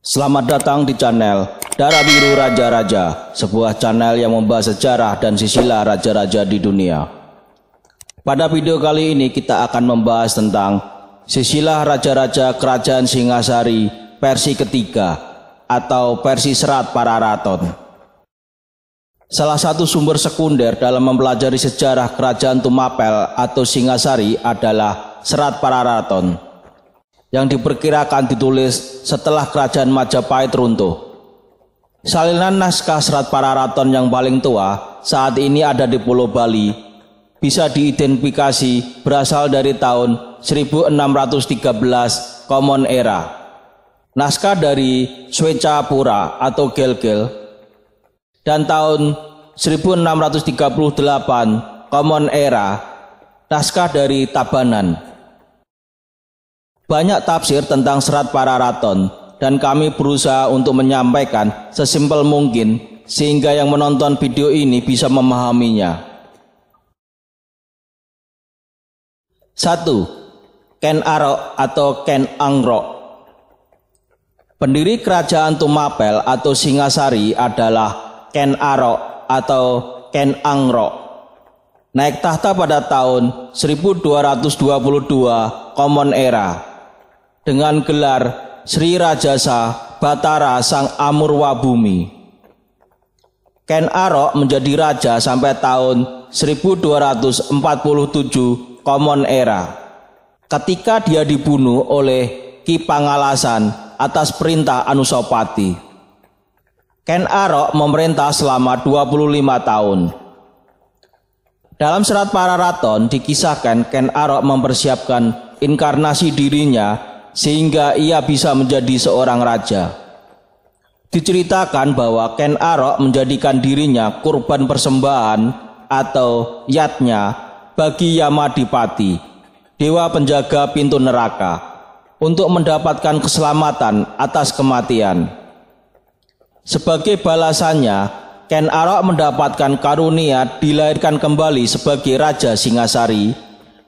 Selamat datang di channel Darah Biru Raja-Raja, sebuah channel yang membahas sejarah dan sisilah raja-raja di dunia. Pada video kali ini kita akan membahas tentang sisilah raja-raja Kerajaan Singasari versi ketiga atau versi Serat Pararaton. Salah satu sumber sekunder dalam mempelajari sejarah Kerajaan Tumapel atau Singasari adalah Serat Pararaton, yang diperkirakan ditulis setelah Kerajaan Majapahit runtuh. Salinan naskah Serat Pararaton yang paling tua saat ini ada di Pulau Bali, bisa diidentifikasi berasal dari tahun 1613 Common Era. Naskah dari Swecapura atau Gel-Gel, dan tahun 1638 Common Era, naskah dari Tabanan. Banyak tafsir tentang Serat Pararaton dan kami berusaha untuk menyampaikan sesimpel mungkin sehingga yang menonton video ini bisa memahaminya. 1. Ken Arok atau Ken Angrok. Pendiri Kerajaan Tumapel atau Singasari adalah Ken Arok atau Ken Angrok. Naik tahta pada tahun 1222 Common Era dengan gelar Sri Rajasa Batara Sang Amurwabumi. Ken Arok menjadi raja sampai tahun 1247 Common Era, ketika dia dibunuh oleh Ki Pangalasan atas perintah Anusapati. Ken Arok memerintah selama 25 tahun. Dalam Serat Pararaton dikisahkan Ken Arok mempersiapkan inkarnasi dirinya sehingga ia bisa menjadi seorang raja. Diceritakan bahwa Ken Arok menjadikan dirinya kurban persembahan atau yatnya bagi Yamadipati, dewa penjaga pintu neraka, untuk mendapatkan keselamatan atas kematian. Sebagai balasannya, Ken Arok mendapatkan karunia dilahirkan kembali sebagai Raja Singasari,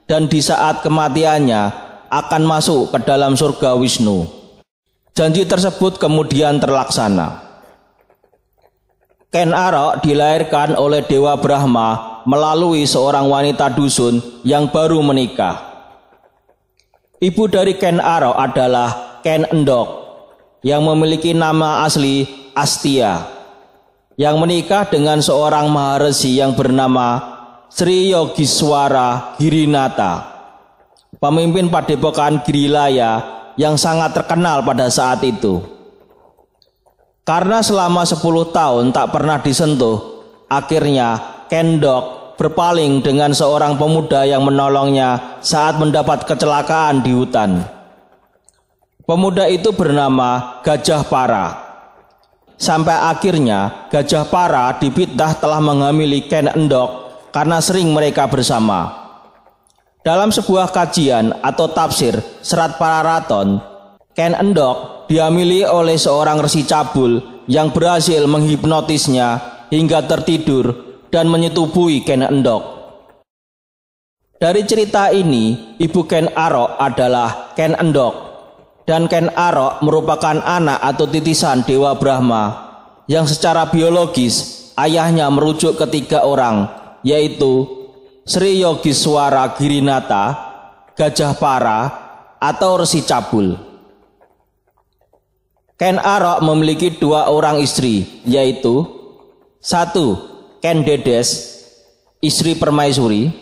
dan di saat kematiannya akan masuk ke dalam surga Wisnu. Janji tersebut kemudian terlaksana. Ken Arok dilahirkan oleh Dewa Brahma melalui seorang wanita dusun yang baru menikah. Ibu dari Ken Arok adalah Ken Endok, yang memiliki nama asli Astia, yang menikah dengan seorang maharesi yang bernama Sri Yogiswara Girinata, pemimpin padepokan Girilaya yang sangat terkenal pada saat itu. Karena selama 10 tahun tak pernah disentuh, akhirnya Ken Endok berpaling dengan seorang pemuda yang menolongnya saat mendapat kecelakaan di hutan. Pemuda itu bernama Gajah Para. Sampai akhirnya Gajah Para difitnah telah menghamili Ken Endok karena sering mereka bersama. Dalam sebuah kajian atau tafsir Serat Pararaton, Ken Endok dihamili oleh seorang resi cabul yang berhasil menghipnotisnya hingga tertidur dan menyetubuhi Ken Endok. Dari cerita ini, ibu Ken Arok adalah Ken Endok, dan Ken Arok merupakan anak atau titisan Dewa Brahma yang secara biologis ayahnya merujuk ke 3 orang, yaitu Sri Yogiswara Girinata, Gajah Para, atau Resi Cabul. Ken Arok memiliki 2 orang istri, yaitu 1. Ken Dedes, istri permaisuri.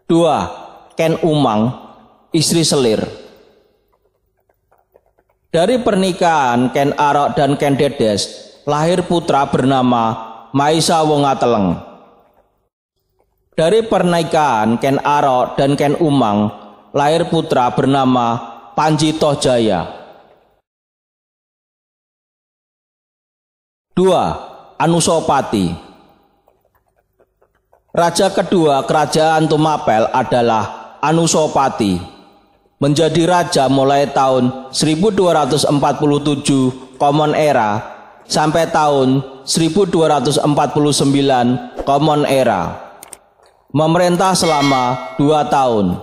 2. Ken Umang, istri selir. Dari pernikahan Ken Arok dan Ken Dedes lahir putra bernama Maisa Wongateleng. Dari pernikahan Ken Arok dan Ken Umang lahir putra bernama Panji Tohjaya. 2. Anusapati. Raja kedua Kerajaan Tumapel adalah Anusapati, menjadi raja mulai tahun 1247 Common Era sampai tahun 1249 Common Era. Memerintah selama 2 tahun.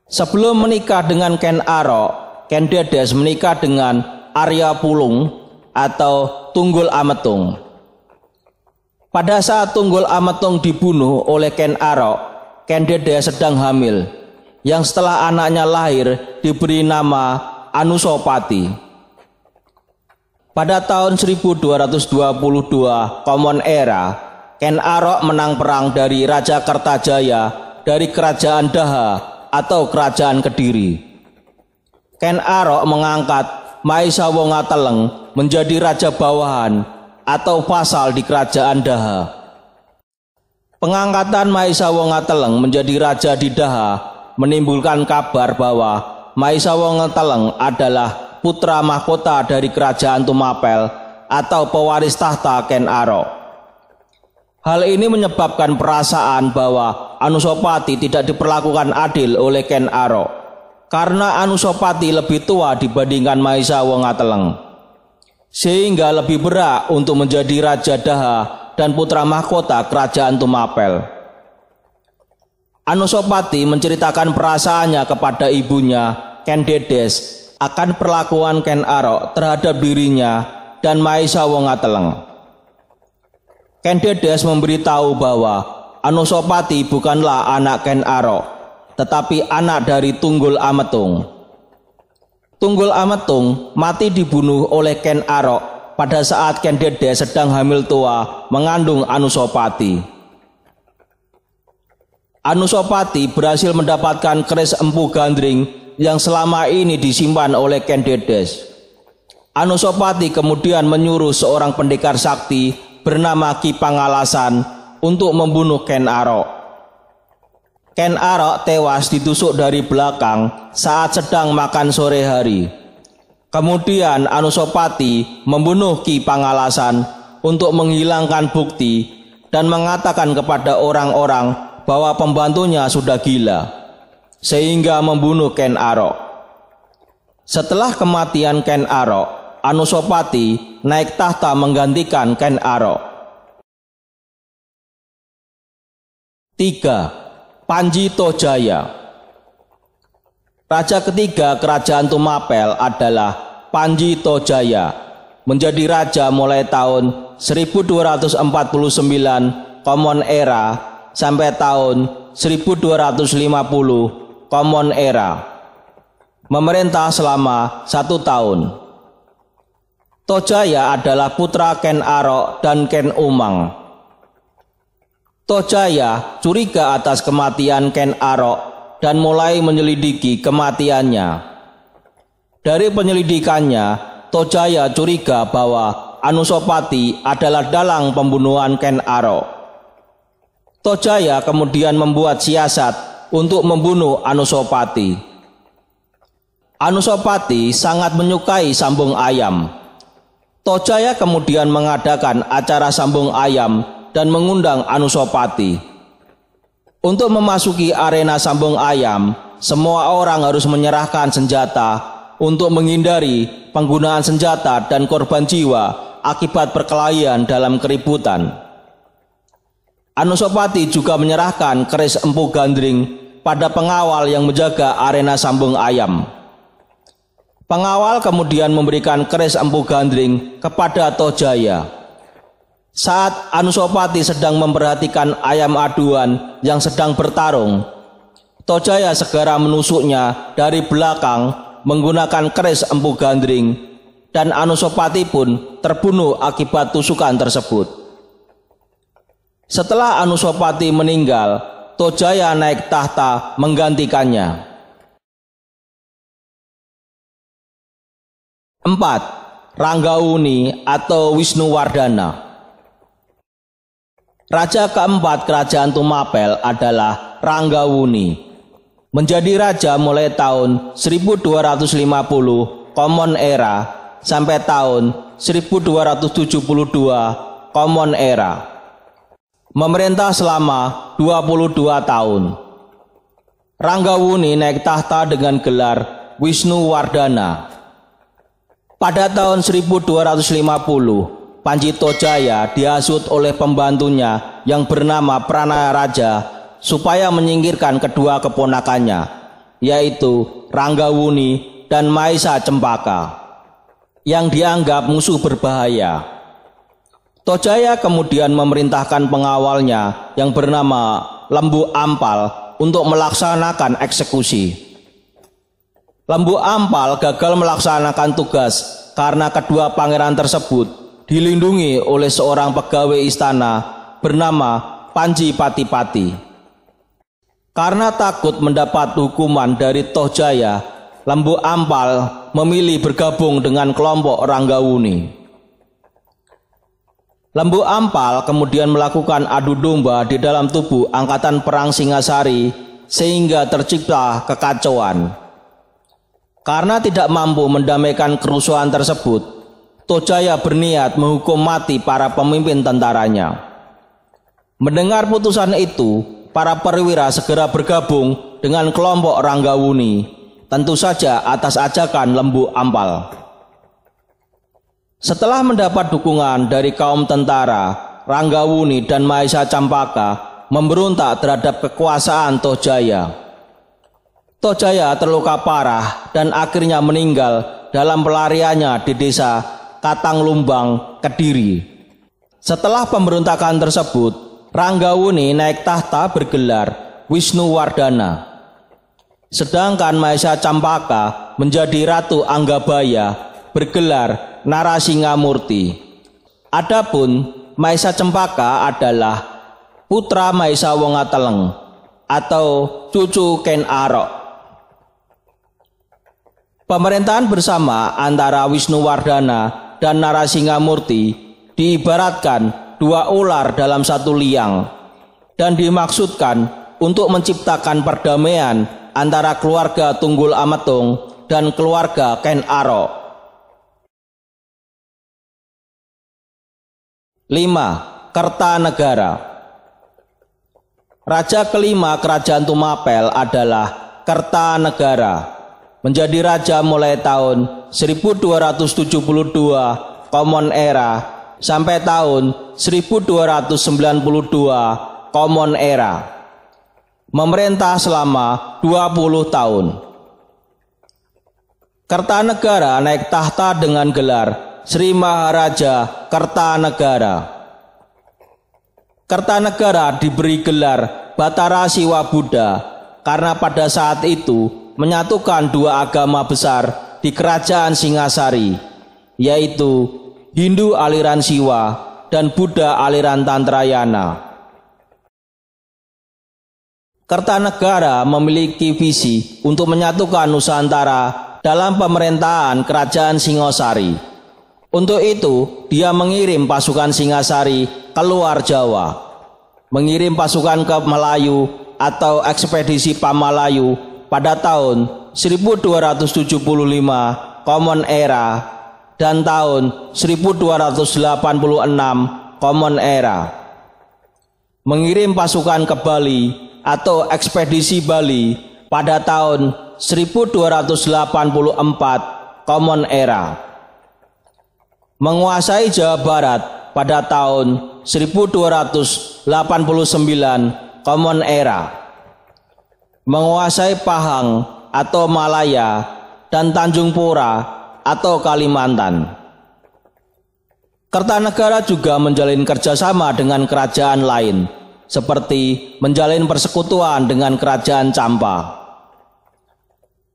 Sebelum menikah dengan Ken Arok, Ken Dedes menikah dengan Arya Pulung atau Tunggul Ametung. Pada saat Tunggul Ametung dibunuh oleh Ken Arok, Ken Dedes sedang hamil, yang setelah anaknya lahir diberi nama Anusapati. Pada tahun 1222 Common Era, Ken Arok menang perang dari Raja Kertajaya dari Kerajaan Daha atau Kerajaan Kediri. Ken Arok mengangkat Maisa Wongateleng menjadi raja bawahan atau vassal di Kerajaan Daha. Pengangkatan Maisa Wongateleng menjadi raja di Daha menimbulkan kabar bahwa Maisa Wongateleng adalah putra mahkota dari Kerajaan Tumapel atau pewaris tahta Ken Arok. Hal ini menyebabkan perasaan bahwa Anusapati tidak diperlakukan adil oleh Ken Arok karena Anusapati lebih tua dibandingkan Maisa Wongateleng, sehingga lebih berat untuk menjadi raja Daha dan putra mahkota Kerajaan Tumapel. Anusapati menceritakan perasaannya kepada ibunya Ken Dedes akan perlakuan Ken Arok terhadap dirinya dan Maisa Wongateleng. Ken Dedes memberitahu bahwa Anusapati bukanlah anak Ken Arok, tetapi anak dari Tunggul Ametung. Tunggul Ametung mati dibunuh oleh Ken Arok pada saat Ken Dedes sedang hamil tua mengandung Anusapati. Anusapati berhasil mendapatkan keris Empu Gandring yang selama ini disimpan oleh Ken Dedes. Anusapati kemudian menyuruh seorang pendekar sakti bernama Ki Pangalasan untuk membunuh Ken Arok. Ken Arok tewas ditusuk dari belakang saat sedang makan sore hari. Kemudian Anusapati membunuh Ki Pangalasan untuk menghilangkan bukti dan mengatakan kepada orang-orang bahwa pembantunya sudah gila, sehingga membunuh Ken Arok. Setelah kematian Ken Arok, Anusapati naik tahta menggantikan Ken Arok. 3. Panji Tojaya. Raja ketiga Kerajaan Tumapel adalah Panji Tojaya, menjadi raja mulai tahun 1249 Common Era sampai tahun 1250 Common Era. Memerintah selama 1 tahun. Tojaya adalah putra Ken Arok dan Ken Umang. Tojaya curiga atas kematian Ken Arok dan mulai menyelidiki kematiannya. Dari penyelidikannya, Tojaya curiga bahwa Anusapati adalah dalang pembunuhan Ken Arok. Tojaya kemudian membuat siasat untuk membunuh Anusapati. Anusapati sangat menyukai sambung ayam. Tojaya kemudian mengadakan acara sambung ayam dan mengundang Anusapati. Untuk memasuki arena sambung ayam, semua orang harus menyerahkan senjata untuk menghindari penggunaan senjata dan korban jiwa akibat perkelahian dalam keributan. Anusapati juga menyerahkan keris Empu Gandring pada pengawal yang menjaga arena sambung ayam. Pengawal kemudian memberikan keris Empu Gandring kepada Tojaya. Saat Anusapati sedang memperhatikan ayam aduan yang sedang bertarung, Tojaya segera menusuknya dari belakang menggunakan keris Empu Gandring dan Anusapati pun terbunuh akibat tusukan tersebut. Setelah Anusapati meninggal, Tojaya naik tahta menggantikannya. 4. Ranggawuni atau Wisnuwardana. Raja keempat Kerajaan Tumapel adalah Ranggawuni, menjadi raja mulai tahun 1250 Common Era sampai tahun 1272 Common Era. Memerintah selama 22 tahun. Ranggawuni naik tahta dengan gelar Wisnuwardana. Pada tahun 1250, Panji Tojaya dihasut oleh pembantunya yang bernama Pranaya Raja supaya menyingkirkan kedua keponakannya, yaitu Ranggawuni dan Maisa Cempaka. yang dianggap musuh berbahaya. Tojaya kemudian memerintahkan pengawalnya yang bernama Lembu Ampal untuk melaksanakan eksekusi. Lembu Ampal gagal melaksanakan tugas karena kedua pangeran tersebut dilindungi oleh seorang pegawai istana bernama Panji Pati-Pati. Karena takut mendapat hukuman dari Tojaya, Lembu Ampal memilih bergabung dengan kelompok Ranggawuni. Lembu Ampal kemudian melakukan adu domba di dalam tubuh angkatan perang Singasari sehingga tercipta kekacauan. Karena tidak mampu mendamaikan kerusuhan tersebut, Tojaya berniat menghukum mati para pemimpin tentaranya. Mendengar putusan itu, para perwira segera bergabung dengan kelompok Ranggawuni, tentu saja atas ajakan Lembu Ampal. Setelah mendapat dukungan dari kaum tentara, Ranggawuni dan Mahesa Campaka memberontak terhadap kekuasaan Tojaya. Tojaya terluka parah dan akhirnya meninggal dalam pelariannya di desa Katanglumbang, Kediri. Setelah pemberontakan tersebut, Ranggawuni naik tahta bergelar Wisnuwardana. Sedangkan Mahesa Campaka menjadi Ratu Anggabaya bergelar Narasingamurti. Adapun Mahesa Cempaka adalah putra Mahesa Wongateleng atau cucu Ken Arok. Pemerintahan bersama antara Wisnuwardana dan Narasingamurti diibaratkan dua ular dalam satu liang dan dimaksudkan untuk menciptakan perdamaian antara keluarga Tunggul Ametung dan keluarga Ken Arok. 5. Kertanegara. Raja kelima kerajaan Tumapel adalah Kertanegara. Menjadi raja mulai tahun 1272 Common Era sampai tahun 1292 Common Era. Memerintah selama 20 tahun. Kertanegara naik tahta dengan gelar Sri Maharaja Kertanegara. Kertanegara diberi gelar Batara Siwa Buddha karena pada saat itu menyatukan dua agama besar di kerajaan Singasari, yaitu Hindu aliran Siwa dan Buddha aliran Tantrayana. Kertanegara memiliki visi untuk menyatukan Nusantara dalam pemerintahan kerajaan Singosari. Untuk itu, dia mengirim pasukan Singasari keluar Jawa, mengirim pasukan ke Melayu atau ekspedisi Pamalayu pada tahun 1275 Common Era dan tahun 1286 Common Era. Mengirim pasukan ke Bali atau ekspedisi Bali pada tahun 1284 Common Era. Menguasai Jawa Barat pada tahun 1289 Common Era. Menguasai Pahang atau Malaya dan Tanjung Pura atau Kalimantan. Kertanegara juga menjalin kerjasama dengan kerajaan lain, seperti menjalin persekutuan dengan kerajaan Campa.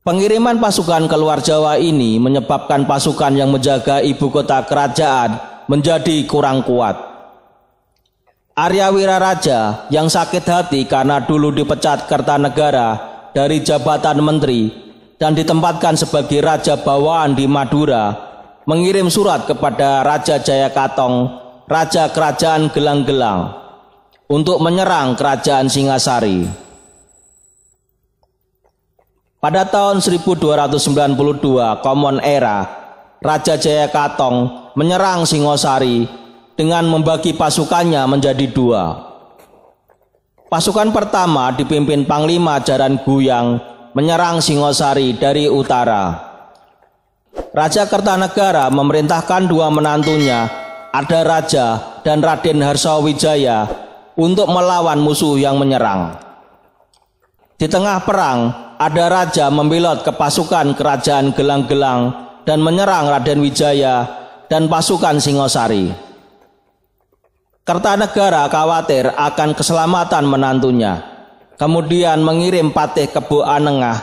Pengiriman pasukan keluar Jawa ini menyebabkan pasukan yang menjaga ibu kota kerajaan menjadi kurang kuat. Arya Wiraraja yang sakit hati karena dulu dipecat Kertanegara dari jabatan menteri dan ditempatkan sebagai raja bawahan di Madura, mengirim surat kepada Raja Jayakatong, raja kerajaan Gelang-Gelang, untuk menyerang kerajaan Singasari. Pada tahun 1292 Common Era, Raja Jayakatong menyerang Singosari dengan membagi pasukannya menjadi dua. Pasukan pertama dipimpin Panglima Jaran Guyang menyerang Singosari dari utara. Raja Kertanegara memerintahkan dua menantunya, Ada Raja dan Raden Harsawijaya, untuk melawan musuh yang menyerang. Di tengah perang, Ada Raja membelot ke pasukan kerajaan Gelang-Gelang dan menyerang Raden Wijaya dan pasukan Singosari. Kertanegara khawatir akan keselamatan menantunya, kemudian mengirim Patih Kebo Anengah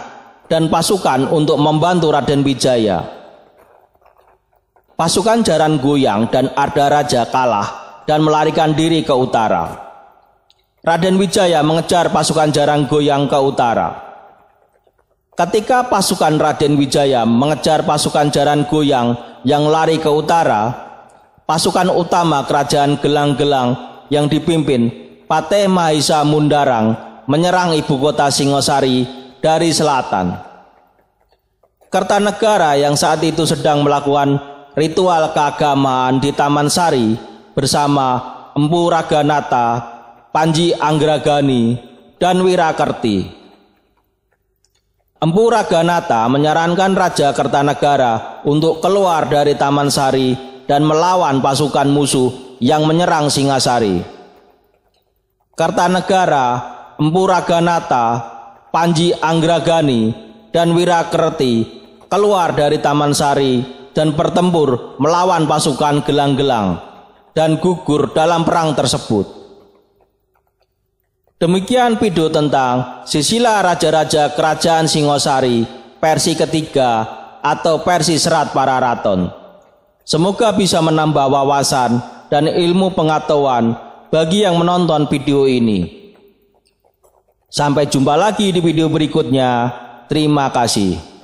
dan pasukan untuk membantu Raden Wijaya. Pasukan Jaran Goyang dan Ardaraja kalah dan melarikan diri ke utara. Raden Wijaya mengejar pasukan Jaran Goyang ke utara. Ketika pasukan Raden Wijaya mengejar pasukan Jaran Goyang yang lari ke utara, pasukan utama kerajaan Gelang-Gelang yang dipimpin Patih Mahisa Mundarang menyerang ibu kota Singosari dari selatan. Kertanegara yang saat itu sedang melakukan ritual keagamaan di Taman Sari bersama Empu Raganata, Panji Anggragani, dan Wirakerti. Empu Raganata menyarankan Raja Kertanegara untuk keluar dari Taman Sari dan melawan pasukan musuh yang menyerang Singasari. Kertanegara, Empu Raganata, Panji Anggragani, dan Wirakerti keluar dari Taman Sari dan bertempur melawan pasukan Gelang-Gelang dan gugur dalam perang tersebut. Demikian video tentang Silsilah Raja-Raja Kerajaan Singosari versi ketiga atau versi Serat Pararaton. Semoga bisa menambah wawasan dan ilmu pengetahuan bagi yang menonton video ini. Sampai jumpa lagi di video berikutnya. Terima kasih.